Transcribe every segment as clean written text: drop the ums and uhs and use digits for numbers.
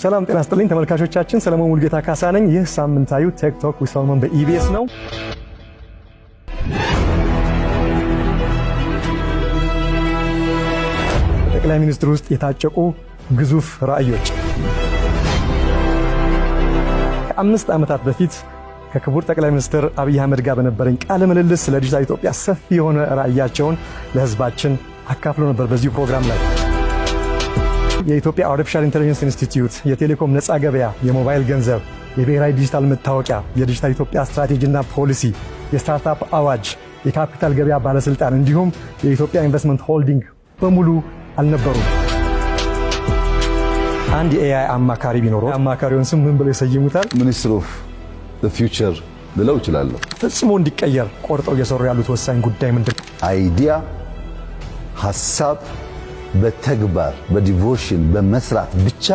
ሰላም ጤና ይስጥልኝ ተመልካቾቻችን፣ ሰለሞን ሙልጌታ ካሳ ነኝ። ይህ ሳምንታዊ ቴክቶክ ዊዝ ሰለሞን በኢቢኤስ ነው። ጠቅላይ ሚኒስትር ውስጥ የታጨቁ ግዙፍ ራዕዮች። ከአምስት ዓመታት በፊት ከክቡር ጠቅላይ ሚኒስትር አብይ አህመድ ጋር በነበረኝ ቃለ ምልልስ ስለ ዲጂታል ኢትዮጵያ ሰፊ የሆነ ራዕያቸውን ለህዝባችን አካፍሎ ነበር። በዚህ ፕሮግራም ላይ የኢትዮጵያ አርቲፊሻል ኢንተለጀንስ ኢንስቲትዩት፣ የቴሌኮም ነፃ ገበያ፣ የሞባይል ገንዘብ፣ የብሔራዊ ዲጂታል መታወቂያ፣ የዲጂታል ኢትዮጵያ ስትራቴጂና ፖሊሲ፣ የስታርታፕ አዋጅ፣ የካፒታል ገበያ ባለስልጣን እንዲሁም የኢትዮጵያ ኢንቨስትመንት ሆልዲንግ በሙሉ አልነበሩም። አንድ የኤአይ አማካሪ ቢኖረው አማካሪውን ስም ምን ብለው ይሰይሙታል? ሚኒስትር ኦፍ ዘ ፊውቸር ልለው እችላለሁ። ፈጽሞ እንዲቀየር ቆርጠው እየሰሩ ያሉት ወሳኝ ጉዳይ ምንድን ነው? አይዲያ፣ ሀሳብ በተግባር በዲቮሽን በመስራት ብቻ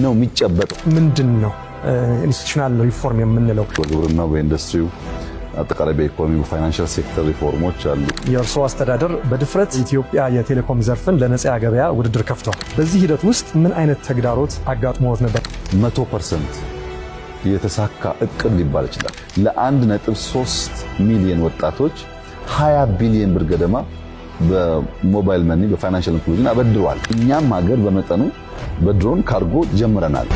ነው የሚጨበጠው። ምንድን ነው ኢንስቲትዩሽናል ሪፎርም የምንለው? በግብርናው፣ በኢንዱስትሪው፣ አጠቃላይ በኢኮኖሚ በፋይናንሻል ሴክተር ሪፎርሞች አሉ። የእርስዎ አስተዳደር በድፍረት ኢትዮጵያ የቴሌኮም ዘርፍን ለነፃ ገበያ ውድድር ከፍቷል። በዚህ ሂደት ውስጥ ምን አይነት ተግዳሮት አጋጥሞት ነበር? 100% የተሳካ እቅድ ሊባል ይችላል። ለ1.3 ሚሊዮን ወጣቶች 20 ቢሊዮን ብር ገደማ በሞባይል መኒ በፋይናንሻል ኢንክሉዥን አበድሯል። እኛም ሀገር በመጠኑ በድሮን ካርጎ ጀምረናል።